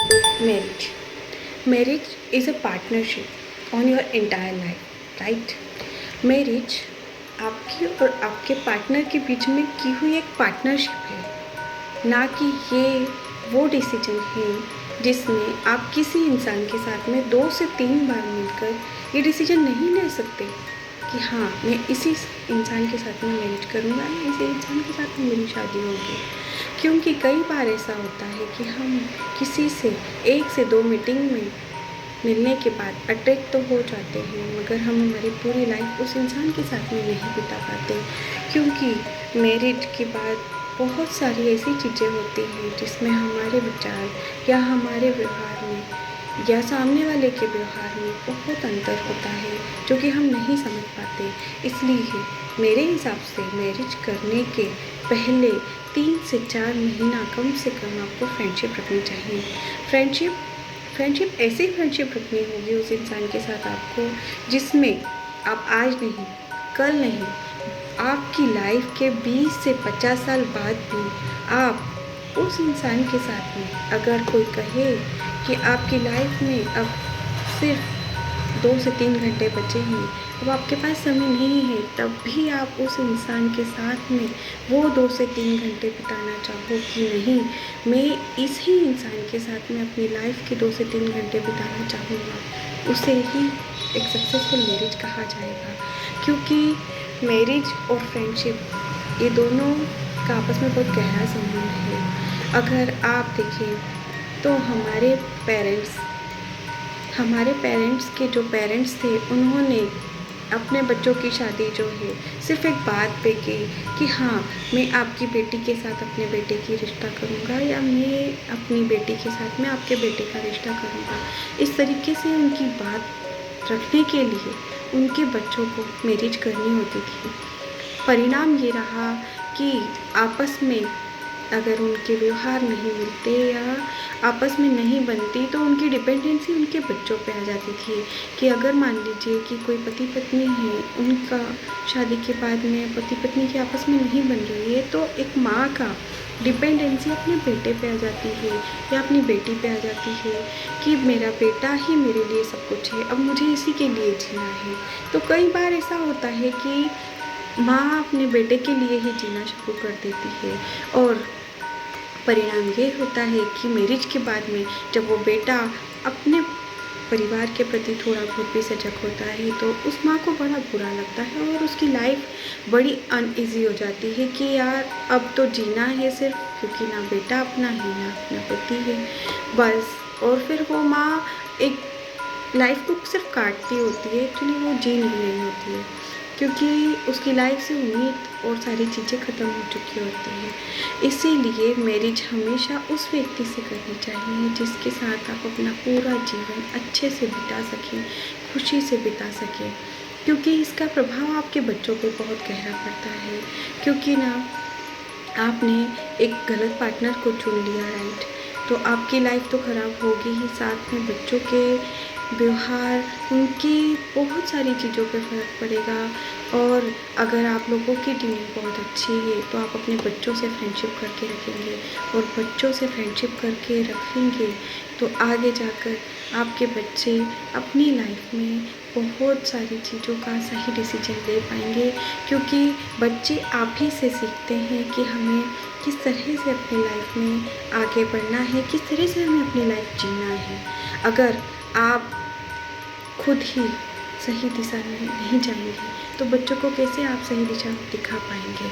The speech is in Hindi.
Marriage. Marriage is a partnership on your entire life, right? Marriage आपकी और आपके पार्टनर के बीच में की हुई एक पार्टनरशिप है, ना कि ये वो डिसीजन है जिसमें आप किसी इंसान के साथ में 2 से 3 बार मिलकर ये डिसीजन नहीं ले सकते कि हाँ, मैं इसी इंसान के साथ में मैरिज करूँगा या इसी इंसान के साथ में मेरी शादी होगी। क्योंकि कई बार ऐसा होता है कि हम किसी से 1 से 2 मीटिंग में मिलने के बाद अट्रैक्ट तो हो जाते हैं, मगर हम हमारी पूरी लाइफ उस इंसान के साथ में नहीं बिता पाते। क्योंकि मैरिज के बाद बहुत सारी ऐसी चीज़ें होती हैं जिसमें हमारे विचार या हमारे व्यवहार में या सामने वाले के व्यवहार में बहुत अंतर होता है, जो कि हम नहीं समझ पाते। इसलिए मेरे हिसाब से मैरिज करने के पहले 3 से 4 महीना कम से कम आपको फ्रेंडशिप रखनी चाहिए। फ्रेंडशिप ऐसी फ्रेंडशिप रखनी होगी उस इंसान के साथ आपको, जिसमें आप आज नहीं, कल नहीं, आपकी लाइफ के 20 से 50 साल बाद भी आप उस इंसान के साथ में, अगर कोई कहे कि आपकी लाइफ में अब सिर्फ 2 से 3 घंटे बचे हैं, अब आपके पास समय नहीं है, तब भी आप उस इंसान के साथ में वो 2 से 3 घंटे बिताना चाहो कि नहीं, मैं इसी इंसान के साथ में अपनी लाइफ के 2 से 3 घंटे बिताना चाहूँगा, उसे ही एक सक्सेसफुल मैरिज कहा जाएगा। क्योंकि मैरिज और फ्रेंडशिप ये दोनों का आपस में बहुत गहरा संबंध है। अगर आप देखें तो हमारे पेरेंट्स के जो पेरेंट्स थे, उन्होंने अपने बच्चों की शादी जो है सिर्फ एक बात पे की कि हाँ, मैं आपकी बेटी के साथ अपने बेटे की रिश्ता करूँगा या मैं अपनी बेटी के साथ में आपके बेटे का रिश्ता करूँगा। इस तरीके से उनकी बात रखने के लिए उनके बच्चों को मैरिज करनी होती थी। परिणाम ये रहा कि आपस में अगर उनके व्यवहार नहीं मिलते या आपस में नहीं बनती, तो उनकी डिपेंडेंसी उनके बच्चों पे आ जाती थी। कि अगर मान लीजिए कि कोई पति पत्नी है, उनका शादी के बाद में पति पत्नी की आपस में नहीं बन रही है, तो एक माँ का डिपेंडेंसी अपने बेटे पे आ जाती है या अपनी बेटी पे आ जाती है कि मेरा बेटा ही मेरे लिए सब कुछ है, अब मुझे इसी के लिए जीना है। तो कई बार ऐसा होता है कि माँ अपने बेटे के लिए ही जीना शुरू कर देती है, और परिणाम ये होता है कि मैरिज के बाद में जब वो बेटा अपने परिवार के प्रति थोड़ा बहुत भी सजग होता है, तो उस माँ को बड़ा बुरा लगता है और उसकी लाइफ बड़ी अनईजी हो जाती है कि यार अब तो जीना है सिर्फ, क्योंकि ना बेटा अपना है ना अपना पति है, बस। और फिर वो माँ एक लाइफ को सिर्फ काटती होती है, एक्चुअली वो जी नहीं रही होती है, क्योंकि उसकी लाइफ से उम्मीद और सारी चीज़ें ख़त्म हो चुकी होती हैं। इसीलिए मैरिज हमेशा उस व्यक्ति से करनी चाहिए जिसके साथ आप अपना पूरा जीवन अच्छे से बिता सकें, खुशी से बिता सकें, क्योंकि इसका प्रभाव आपके बच्चों पर बहुत गहरा पड़ता है। क्योंकि ना, आपने एक गलत पार्टनर को चुन लिया, राइट, तो आपकी लाइफ तो ख़राब होगी ही, साथ में बच्चों के व्यवहार, उनकी बहुत सारी चीज़ों पे फ़र्क पड़ेगा। और अगर आप लोगों की ट्यूनिंग बहुत अच्छी है, तो आप अपने बच्चों से फ्रेंडशिप करके रखेंगे, और बच्चों से फ्रेंडशिप करके रखेंगे तो आगे जाकर आपके बच्चे अपनी लाइफ में बहुत सारी चीज़ों का सही डिसीजन ले पाएंगे। क्योंकि बच्चे आप ही से सीखते हैं कि हमें किस तरह से अपनी लाइफ में आगे बढ़ना है, किस तरह से हमें अपनी लाइफ जीना है। अगर आप खुद ही सही दिशा में नहीं जाएंगे, तो बच्चों को कैसे आप सही दिशा दिखा पाएंगे।